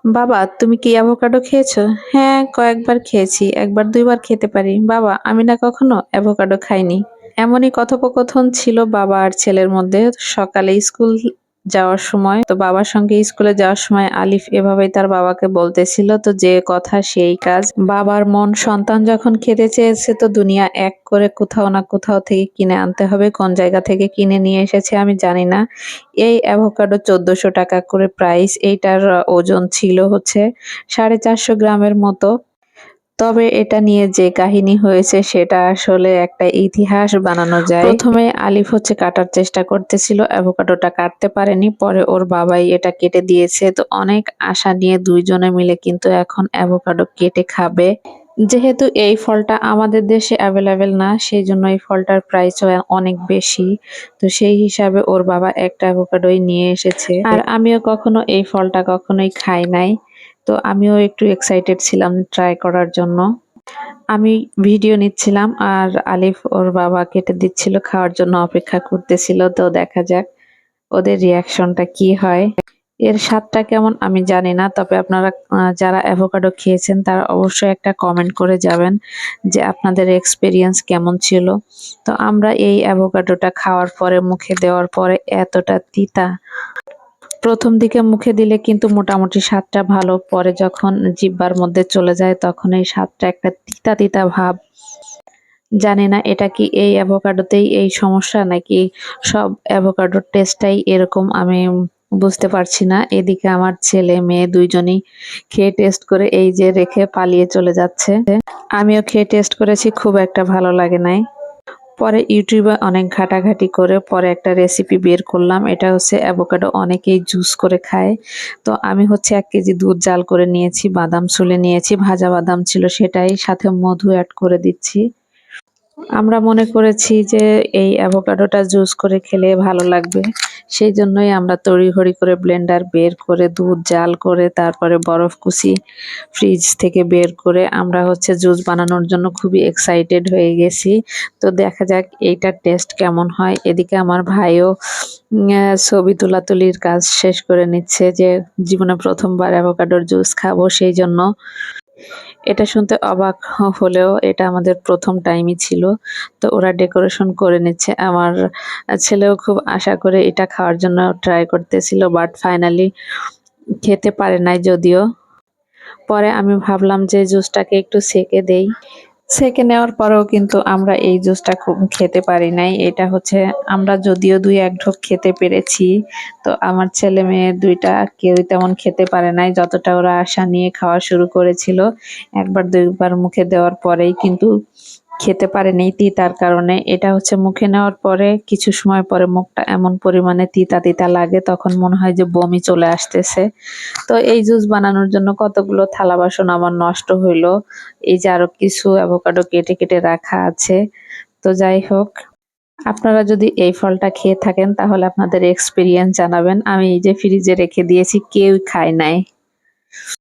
বাবা, তুমি কি অ্যাভোকাডো খেয়েছো? হ্যাঁ, কয়েকবার খেয়েছি। একবার দুইবার খেতে পারি। বাবা, আমি না কখনো অ্যাভোকাডো খাইনি। এমনই কথোপকথন ছিল বাবা আর ছেলের মধ্যে। সকালে স্কুল যাওয়ার সময়, তো বাবার সঙ্গে স্কুলে যাওয়ার সময় আলিফ এভাবেই তার বাবাকে বলতেছিল, তো যে কথা সেই কাজ। বাবার মন, সন্তান যখন খেতে চেয়েছে তো দুনিয়া এক করে কোথাও না কোথাও থেকে কিনে আনতে হবে। কোন জায়গা থেকে কিনে নিয়ে এসেছে আমি জানি না। এই অ্যাভোকাডো ১৪০০ টাকা করে প্রাইস। এইটার ওজন ছিল হচ্ছে ৪৫০ গ্রামের মতো। তবে এটা নিয়ে যে কাহিনী হয়েছে সেটা আসলে একটা ইতিহাস বানানো যায়। প্রথমে আলিফ হচ্ছে কাটার চেষ্টা করতেছিল, অ্যাভোকাডোটা কাটতে পারেনি। পরে ওর বাবাই এটা কেটে দিয়েছে। তো অনেক আশা নিয়ে ২ জনে মিলে কিন্তু এখন অ্যাভোকাডো কেটে খাবে। যেহেতু এই ফলটা আমাদের দেশে অ্যাভেলেবেল না, সেইজন্য এই ফলটার প্রাইসও অনেক বেশি। তো সেই হিসাবে ওর বাবা একটা অ্যাভোকাডোই নিয়ে এসেছে। আর আমিও কখনো এই ফলটা কখনোই খাই নাই। তো আমিও একটু এক্সাইটেড ছিলাম ট্রাই করার জন্য। আমি ভিডিও নিচ্ছিলাম আর আলিফ ওর বাবা কেটে দিচ্ছিল, খাওয়ার জন্য অপেক্ষা করতেছিল। তো দেখা যাক ওদের রিঅ্যাকশনটা কি হয়। এর স্বাদটা কেমন আমি জানি না। তবে আপনারা যারা অ্যাভোকাডো খেয়েছেন তারা অবশ্যই একটা কমেন্ট করে যাবেন যে আপনাদের এক্সপেরিয়েন্স কেমন ছিল। তো আমরা এই অ্যাভোকাডোটা খাওয়ার পরে, মুখে দেওয়ার পরে এতটা তিতা। প্রথম দিকে মুখে দিলে কিন্তু মোটামুটি স্বাদটা ভালো, পরে যখন জিহ্বার মধ্যে চলে যায় তখন এই স্বাদটা একটা তিতা তিতা ভাব। জানি না এটা কি এই অ্যাভোকাডোতেই এই সমস্যা, নাকি সব অ্যাভোকাডোর টেস্টটাই এরকম, আমি বুঝতে পারছি না। এদিকে আমার ছেলে মেয়ে ২ জনই খেয়ে টেস্ট করে এই যে রেখে পালিয়ে চলে যাচ্ছে। আমিও খেয়ে টেস্ট করেছি, খুব একটা ভালো লাগে নাই। পরে ইউটিউবে অনেক ঘাটাঘাটি করে পরে একটা রেসিপি বের করলাম। এটা হচ্ছে অ্যাভোকাডো অনেকেই জুস করে খায়। তো আমি হচ্ছে ১ কেজি দুধ জাল করে নিয়েছি, বাদাম ছুলে নিয়েছি, ভাজা বাদাম ছিল সেটাই, সাথে মধু এড করে দিচ্ছি। আমরা মনে করেছি যে এই অ্যাভোকাডোটা জুস করে খেলে ভালো লাগবে। সেইজন্যই আমরা তড়িঘড়ি করে ব্লেন্ডার বের করে দুধ জাল করে তারপরে বরফ কুচি ফ্রিজ থেকে বের করে আমরা হচ্ছে জুস বানানোর জন্য খুবই এক্সাইটেড হয়ে গেছি। তো দেখা যাক এইটার টেস্ট কেমন হয়। এদিকে আমার ভাইও ছবি তোলাতুলির কাজ শেষ করে নিচ্ছে যে জীবনে ১ম বার অ্যাভোকাডোর জুস খাবো, সেইজন্য। এটা শুনতে অবাক হলেও এটা আমাদের ১ম টাইমই ছিল। তো ওরা ডেকোরেশন করে নিচ্ছে। আমার ছেলেও খুব আশা করে এটা খাওয়ার জন্য ট্রাই করতেছিল, বাট ফাইনালি খেতে পারে নাই যদিও। পরে আমি ভাবলাম যে জুসটাকে একটু সেঁকে দেই। সেঁকে নেওয়ার পরেও কিন্তু আমরা এই জুসটা খুব খেতে পারি নাই। এটা হচ্ছে আমরা যদিও ২-১ ঢোক খেতে পেরেছি। তো আমার ছেলে-মেয়ে ২ টা কেউই তেমন খেতে পারে নাই। যতটা ওরা আশা নিয়ে খাওয়া শুরু করেছিল, ১ বার ২ বার মুখে দেওয়ার পরেই কিন্তু খেতে পারেনি তিতার কারণে। এটা হচ্ছে মুখে নেওয়ার পরে কিছু সময় পরে মুখটা এমন পরিমাণে তিতা তিতা লাগে তখন মনে হয় যে বমি চলে আসতেছে। তো এই জুস বানানোর জন্য কতগুলো থালা বাসন আমার নষ্ট হইলো। এই যে আরো কিছু অ্যাভোকাডো কেটে কেটে রাখা আছে। তো যাই হোক, আপনারা যদি এই ফলটা খেয়ে থাকেন তাহলে আপনাদের এক্সপেরিয়েন্স জানাবেন। আমি এই যে ফ্রিজে রেখে দিয়েছি, কেউই খায় নাই।